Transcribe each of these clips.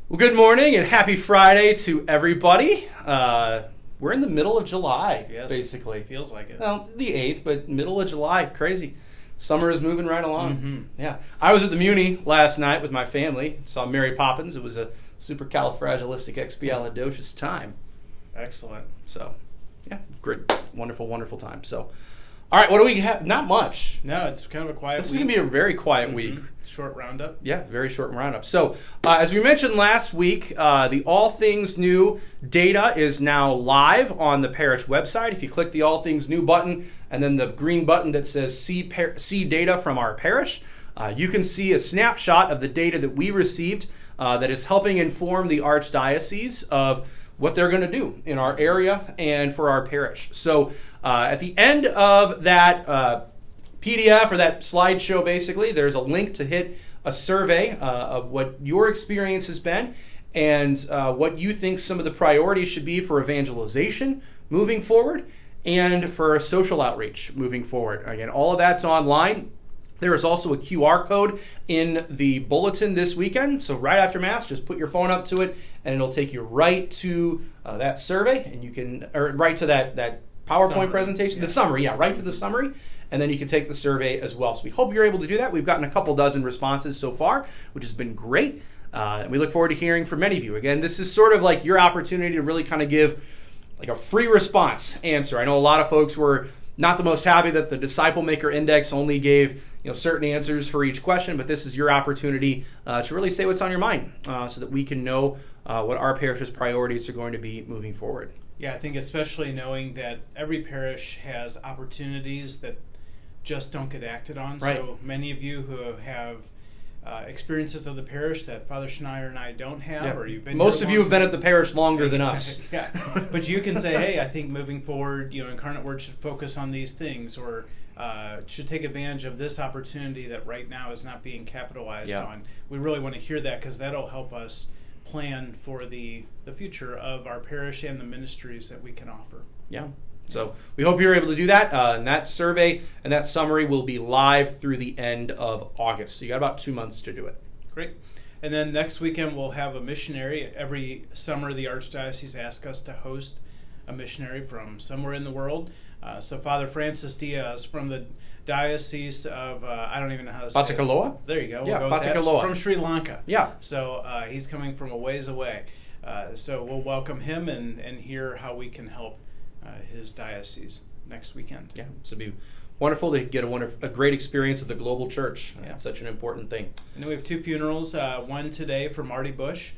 Well, good morning and happy Friday to everybody. We're in the middle of July, basically. Feels like it. Well, the 8th, but middle of July. Crazy. Summer is moving right along. Yeah. I was at the Muni last night with my family. Saw Mary Poppins. It was a supercalifragilisticexpialidocious time. Excellent. So, yeah, great, wonderful, wonderful time. So, all right, what do we have? Not much. No, it's kind of a quiet week. This is going to be a very quiet week. Short roundup. Yeah, very short roundup. So, as we mentioned last week, the All Things New data is now live on the parish website. If you click the All Things New button and then the green button that says See Data from Our Parish, you can see a snapshot of the data that we received that is helping inform the Archdiocese of what they're going to do in our area and for our parish. So at the end of that PDF or that slideshow, basically, there's a link to hit a survey of what your experience has been and what you think some of the priorities should be for evangelization moving forward and for social outreach moving forward. Again, all of that's online. There is also a QR code in the bulletin this weekend. So right after Mass, just put your phone up to it and it'll take you right to that survey, and you can, or right to that PowerPoint summary presentation, the summary, right to the summary, and then you can take the survey as well. So we hope you're able to do that. We've gotten a couple dozen responses so far, which has been great. And we look forward to hearing from many of you. Again, this is sort of like your opportunity to really kind of give like a free response answer. I know a lot of folks were not the most happy that the Disciple Maker Index only gave certain answers for each question, but this is your opportunity to really say what's on your mind so that we can know what our parish's priorities are going to be moving forward. Yeah, I think especially knowing that every parish has opportunities that just don't get acted on. Right. So many of you who have experiences of the parish that Father Schneier and I don't have, or you've been most here of you have been at the parish longer than us. Yeah, but you can say, hey, I think moving forward, Incarnate Word should focus on these things, or should take advantage of this opportunity that right now is not being capitalized on. We really want to hear that because that'll help us plan for the future of our parish and the ministries that we can offer. Yeah. So we hope you're able to do that. And that survey and that summary will be live through the end of August. So you got about 2 months to do it. Great. And then next weekend we'll have a missionary. Every summer the Archdiocese asks us to host a missionary from somewhere in the world. So Father Francis Diaz from the Diocese of, I don't even know how to say it. Batakaloa? There you go. Yeah, we'll go with that. Batakaloa. From Sri Lanka. Yeah. So he's coming from a ways away. So we'll welcome him and hear how we can help his diocese next weekend. Yeah, so it'd be wonderful to get a great experience of the global church. Yeah. It's such an important thing. And then we have two funerals, one today for Marty Bush,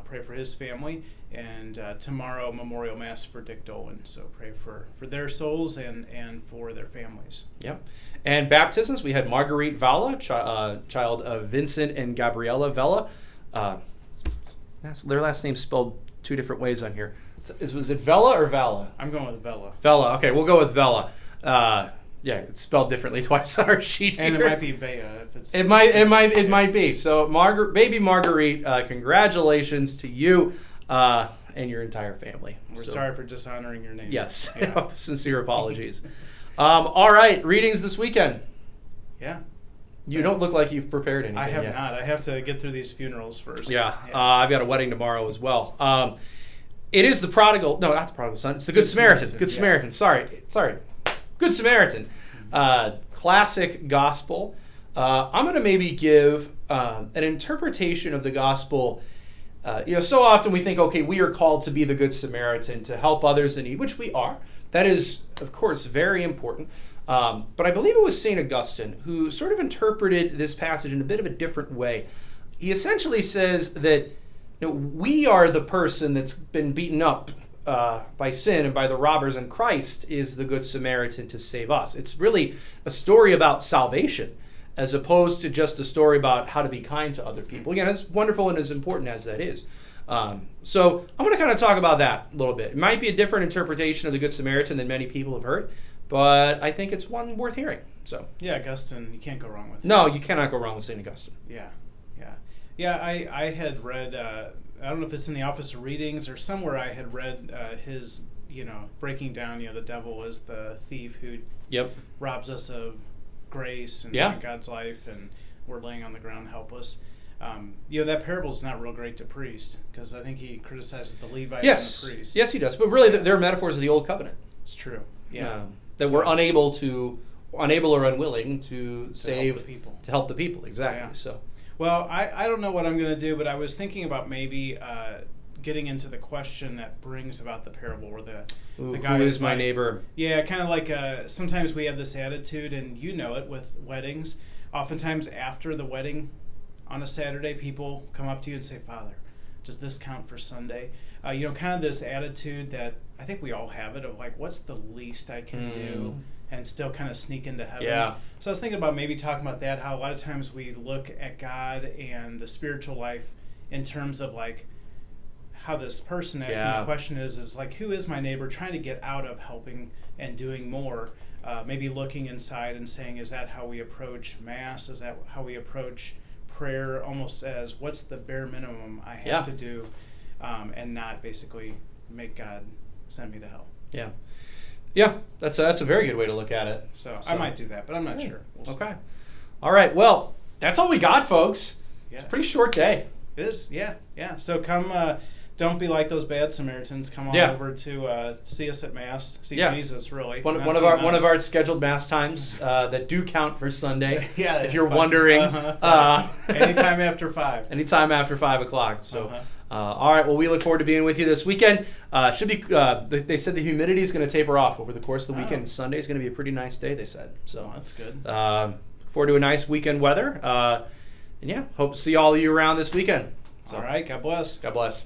pray for his family, and tomorrow Memorial Mass for Dick Dolan. So pray for their souls and for their families. Yep. And baptisms, we had Marguerite Valla, child of Vincent and Gabriella Vella. Their last name's spelled two different ways on here. Was it Vella or Vala? I'm going with Vella. Vella. Okay, we'll go with Vella. Yeah, it's spelled differently twice on our sheet here. And it might be Bea if it's. It might be. So, baby Marguerite, congratulations to you and your entire family. We're sorry for dishonoring your name. Yes, sincere apologies. All right, readings this weekend. Yeah. You don't look like you've prepared anything. I have yet. not. I have to get through these funerals first. Yeah. I've got a wedding tomorrow as well. It is not the prodigal son. It's the Good Samaritan. Good Samaritan. Sorry. Good Samaritan. Classic gospel. I'm going to maybe give an interpretation of the gospel. So often we think, okay, we are called to be the Good Samaritan, to help others in need, which we are. That is, of course, very important. But I believe it was St. Augustine who sort of interpreted this passage in a bit of a different way. He essentially says that we are the person that's been beaten up by sin and by the robbers, and Christ is the Good Samaritan to save us. It's really a story about salvation as opposed to just a story about how to be kind to other people. Again, as wonderful and as important as that is. So I'm going to kind of talk about that a little bit. It might be a different interpretation of the Good Samaritan than many people have heard, but I think it's one worth hearing. So yeah, Augustine, you can't go wrong with him. No, you cannot go wrong with St. Augustine. Yeah, I had read, I don't know if it's in the Office of Readings or somewhere, I had read his, breaking down, the devil is the thief who robs us of grace and God's life, and we're laying on the ground helpless. That parable is not real great to priest, because I think he criticizes the Levites Yes. and the priest. Yes, he does. But really, they're metaphors of the old covenant. It's true. Yeah. That we're unable or unwilling to save help the people. To help the people. Exactly. Yeah. So. Well, I don't know what I'm going to do, but I was thinking about maybe getting into the question that brings about the parable, where the guy who is my neighbor? Yeah, kind of like sometimes we have this attitude, and you know it with weddings. Oftentimes after the wedding on a Saturday, people come up to you and say, "Father, does this count for Sunday?" Kind of this attitude that I think we all have it of like, what's the least I can do and still kind of sneak into heaven? Yeah. So I was thinking about maybe talking about that, how a lot of times we look at God and the spiritual life in terms of like how this person asking the question is like, who is my neighbor? Trying to get out of helping and doing more. Maybe looking inside and saying, is that how we approach Mass? Is that how we approach prayer? Almost as, what's the bare minimum I have to do, and not basically make God send me to hell. Yeah, that's a very good way to look at it. So I might do that, but I'm not sure. We'll okay. All right. Well, that's all we got, folks. Yeah. It's a pretty short day. It is. Yeah. So come. Don't be like those bad Samaritans. Come on over to see us at Mass. See Jesus, really. One of our scheduled Mass times that do count for Sunday. If you're wondering. Anytime after 5. Anytime after 5 o'clock. So. All right. Well, we look forward to being with you this weekend. Should be. They said the humidity is going to taper off over the course of the weekend. Sunday is going to be a pretty nice day. They said. So that's good. Look forward to a nice weekend weather. And hope to see all of you around this weekend. So, all right. God bless. God bless.